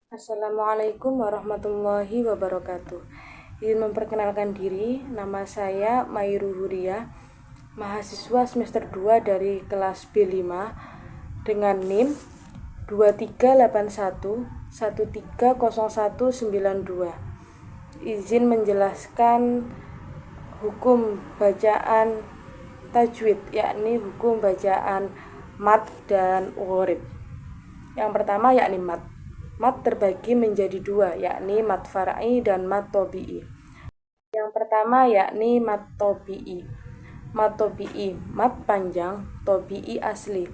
Assalamualaikum warahmatullahi wabarakatuh. Izin memperkenalkan diri, nama saya Mayru Huria, mahasiswa semester 2 dari kelas B5 dengan NIM 2381130192. Izin menjelaskan hukum bacaan tajwid, yakni hukum bacaan mat dan gharib. Yang pertama yakni mat. Mat terbagi menjadi dua, yakni mat far'i dan mat tobi'i. Yang pertama yakni mat tobi'i. Mat tobi'i, mat panjang, tobi'i asli.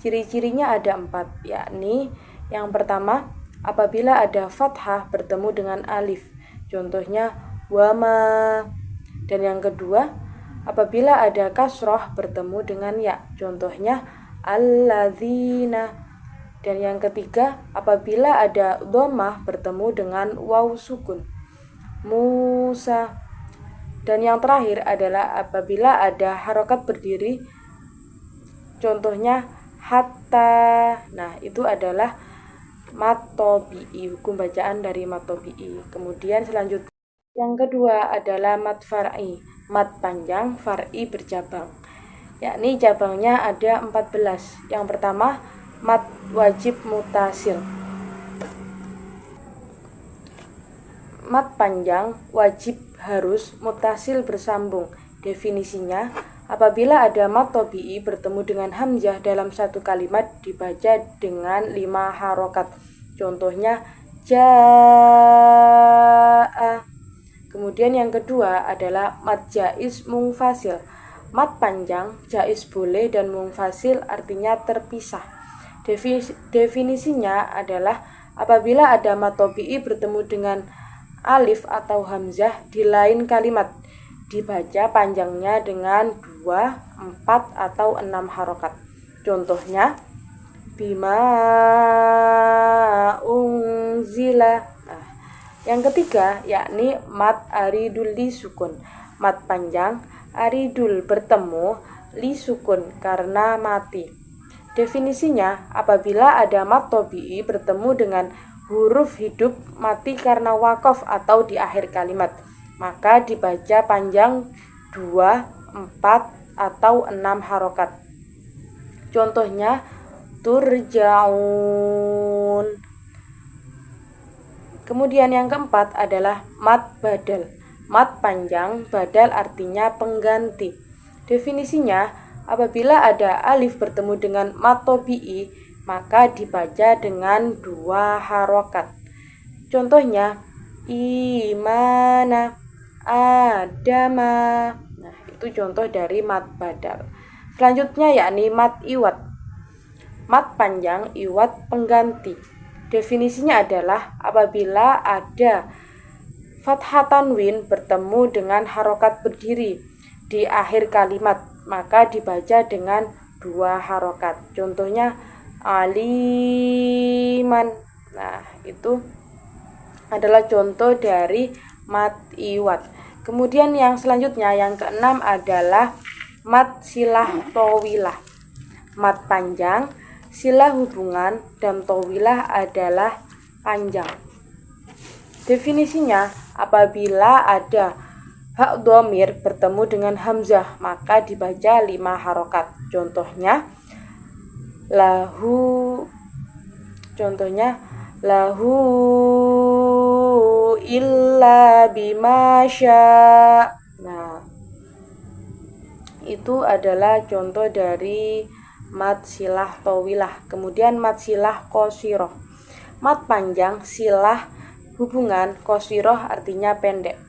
Ciri-cirinya ada 4, yakni yang pertama, apabila ada fathah bertemu dengan alif, contohnya wama. Dan yang kedua, apabila ada kasroh bertemu dengan ya, contohnya alladzina. Dan yang ketiga, apabila ada dhammah bertemu dengan waw sukun, Musa. Dan yang terakhir adalah apabila ada harokat berdiri, contohnya hatta. Nah, itu adalah mat tobi'i, hukum bacaan dari mat tobi'i. Kemudian selanjutnya, yang kedua adalah mat far'i, mat panjang, far'i bercabang, yakni cabangnya ada 14. Yang pertama, mat wajib mutasil. Mat panjang wajib harus mutasil bersambung. Definisinya, apabila ada mat tobi'i bertemu dengan hamzah dalam satu kalimat dibaca dengan 5 harokat. Contohnya ja'a. Kemudian yang kedua adalah mat jaiz mungfasil. Mat panjang, jaiz boleh, dan mungfasil artinya terpisah. Definisinya adalah apabila ada mat tobi'i bertemu dengan alif atau hamzah di lain kalimat, dibaca panjangnya dengan 2, 4, atau 6 harokat. Contohnya bima unzila. Nah, yang ketiga yakni mat aridul li sukun. Mat panjang, aridul bertemu, li sukun karena mati. Definisinya, apabila ada mat tobi'i bertemu dengan huruf hidup mati karena wakof atau di akhir kalimat, maka dibaca panjang 2, 4, atau 6 harokat. Contohnya turja'un. Kemudian yang keempat adalah mat badal. Mat panjang, badal artinya pengganti. Definisinya, apabila ada alif bertemu dengan mat tobi'i, maka dibaca dengan 2 harokat. Contohnya imana, adama. Nah, itu contoh dari mat badal. Selanjutnya yakni mat iwat. Mat panjang, iwat pengganti. Definisinya adalah apabila ada fathah tanwin bertemu dengan harokat berdiri di akhir kalimat, maka dibaca dengan 2 harokat. Contohnya aliman. Nah, itu adalah contoh dari mat iwat. Kemudian yang selanjutnya, yang keenam adalah mat silah towilah. Mat panjang, silah hubungan, dan towilah adalah panjang. Definisinya, apabila ada hak dhamir bertemu dengan hamzah, maka dibaca 5 harokat. Contohnya lahu. Contohnya lahu illa bima sya'. Nah, itu adalah contoh dari mat silah towilah. Kemudian mat silah qasiroh. Mat panjang, silah hubungan, qasiroh artinya pendek.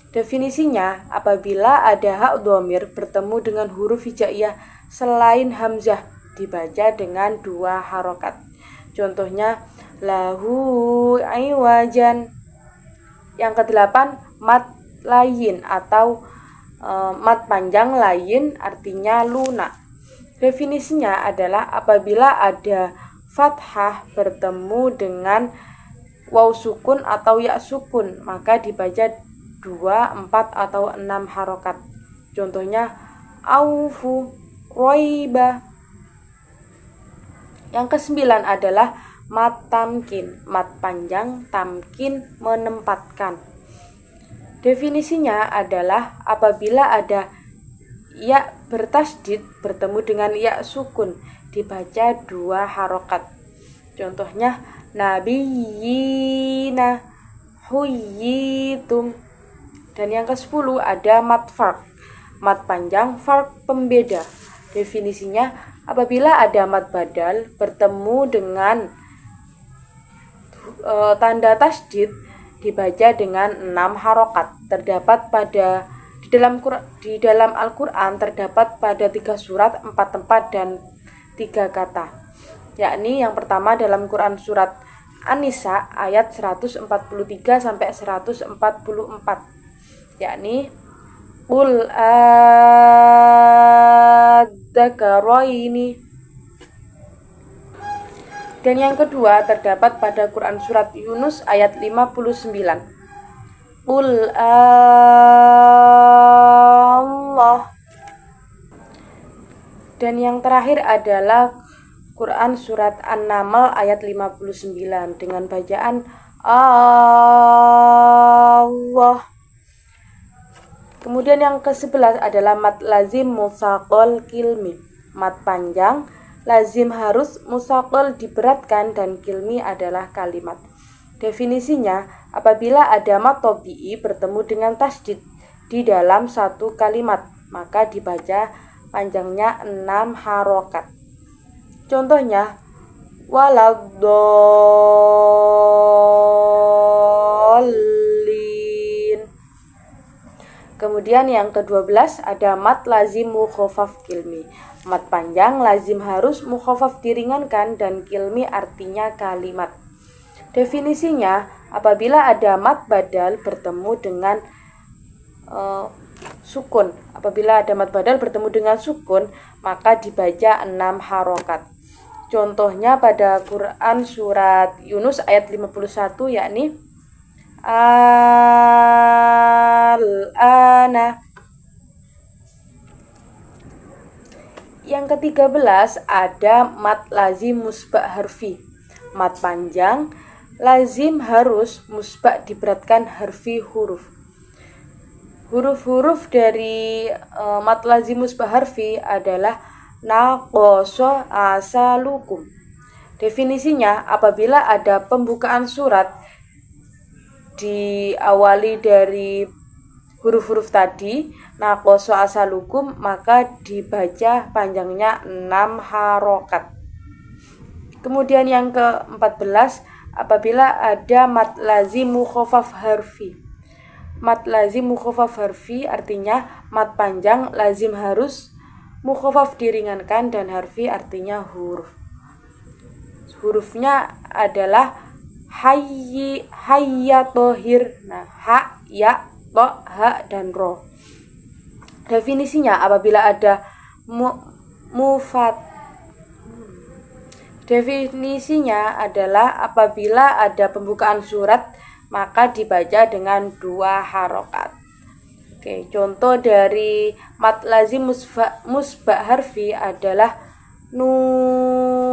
Definisinya, apabila ada hak dhamir bertemu dengan huruf hijaiyah selain hamzah, dibaca dengan 2 harokat. Contohnya lahu iwajan. Yang kedelapan, mat layin atau mat panjang layin artinya lunak. Definisinya adalah apabila ada fathah bertemu dengan waw sukun atau ya sukun, maka dibaca 2, 4, atau 6 harokat. Contohnya aufu, roiba. Yang kesembilan adalah Mat tamkin, mat panjang, tamkin menempatkan. Definisinya adalah apabila ada ya bertasdid bertemu dengan ya sukun dibaca 2 harokat. Contohnya nabiyina, huyitum. Dan yang ke-10 ada mat farq, mat panjang, farq pembeda. Definisinya apabila ada mat badal bertemu dengan tanda tasdid dibaca dengan 6 harokat. Terdapat pada di dalam Al-Quran terdapat pada 3 surat, 4 tempat dan 3 kata. Yakni yang pertama dalam Quran surat An-Nisa ayat 143 sampai 144. Yakni qul adzakaraini. Dan yang kedua terdapat pada Quran surat Yunus ayat 59. Qul Allah. Dan yang terakhir adalah Quran surat An-Naml ayat 59 dengan bacaan Allah. Kemudian yang ke-11 adalah mat lazim musaqal kilmi, mat panjang, lazim harus, musaqal diberatkan, dan kilmi adalah kalimat. Definisinya apabila ada mat tabi'i bertemu dengan tasdid di dalam satu kalimat maka dibaca panjangnya 6 harokat. Contohnya waladdallin. Kemudian yang ke-12 ada mat lazim mukhafaf kilmi, mat panjang, lazim harus, mukhafaf diringankan, dan kilmi artinya kalimat. Definisinya apabila ada mat badal bertemu dengan sukun. Apabila ada mat badal bertemu dengan sukun maka dibaca 6 harokat. Contohnya pada Quran surat Yunus ayat 51 yakni al-ana. Yang ke-13 ada mat lazim musbak harfi, mat panjang, lazim harus, musbak diberatkan, harfi huruf. Huruf-huruf dari mat lazim musbak harfi adalah naqoso asalukum. Definisinya apabila ada pembukaan surat diawali dari huruf-huruf tadi naqoso asalukum maka dibaca panjangnya 6 harokat. Kemudian yang ke-14 apabila ada mat lazim mukhafaf harfi. Mat lazim mukhafaf harfi artinya mat panjang, lazim harus, mukhafaf diringankan, dan harfi artinya huruf. Hurufnya adalah hayya tohir. Nah, ha, ya, to, ha, dan ro. Definisinya apabila ada Definisinya adalah apabila ada pembukaan surat maka dibaca dengan 2 harokat. Oke, contoh dari mat lazim musbak harfi adalah nun.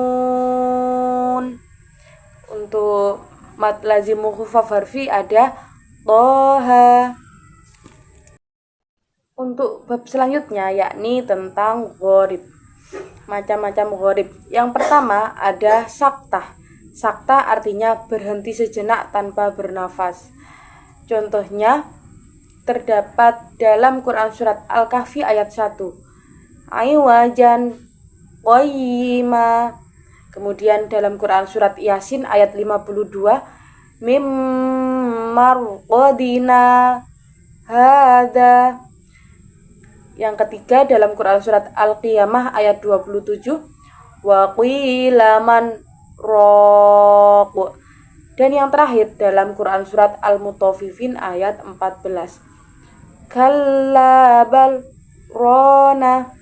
Untuk mat lazim mukhafaf harfi ada toha. Untuk bab selanjutnya yakni tentang gharib. Macam-macam gharib. Yang pertama ada saktah. Saktah artinya berhenti sejenak tanpa bernafas. Contohnya terdapat dalam Quran surat Al-Kahfi ayat 1. Aywajan qayyima. Kemudian dalam Quran surat Yasin ayat 52. Mim marqadina hada. Yang ketiga dalam Quran surat Al-Qiyamah ayat 27. Wa qila man raq. Dan yang terakhir dalam Quran surat Al-Mutaffifin ayat 14. Kalla bal rona.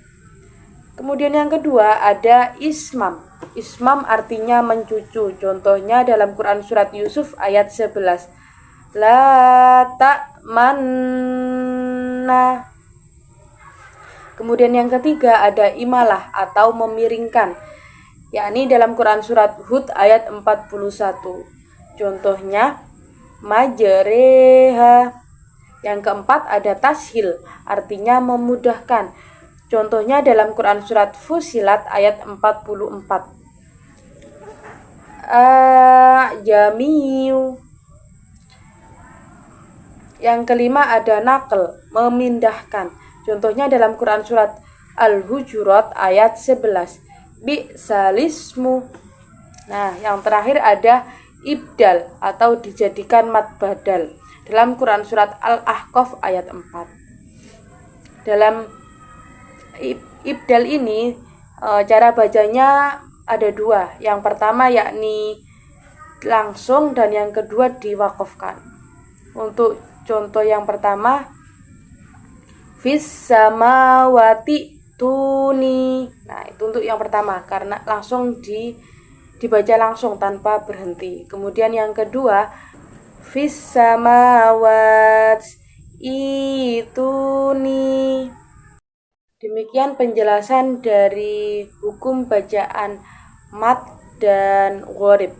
Kemudian yang kedua ada ismam. Ismam artinya mencucu. Contohnya dalam Quran surat Yusuf ayat 11. La ta'manna. Kemudian yang ketiga ada imalah atau memiringkan. yakni dalam Quran surat Hud ayat 41. Contohnya majreha. Yang keempat ada tashil, artinya memudahkan. Contohnya dalam Quran surat Fusilat ayat 44. Jamiu. Yang kelima ada nakal, memindahkan. Contohnya dalam Quran surat Al-Hujurat ayat 11. Bi'salismu. Nah, yang terakhir ada ibdal atau dijadikan mad badal dalam Quran surat Al-Ahqaf ayat 4. Dalam ibdal ini cara bacanya ada dua. Yang pertama yakni langsung dan yang kedua diwakafkan. Untuk contoh yang pertama, fis samawati tuni. Nah, itu untuk yang pertama karena langsung dibaca langsung tanpa berhenti. Kemudian yang kedua, fis samawat ituni. Demikian penjelasan dari hukum bacaan mat dan gharib.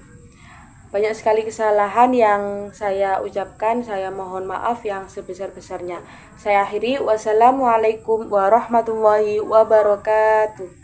Banyak sekali kesalahan yang saya ucapkan, saya mohon maaf yang sebesar-besarnya. Saya akhiri, wassalamualaikum warahmatullahi wabarakatuh.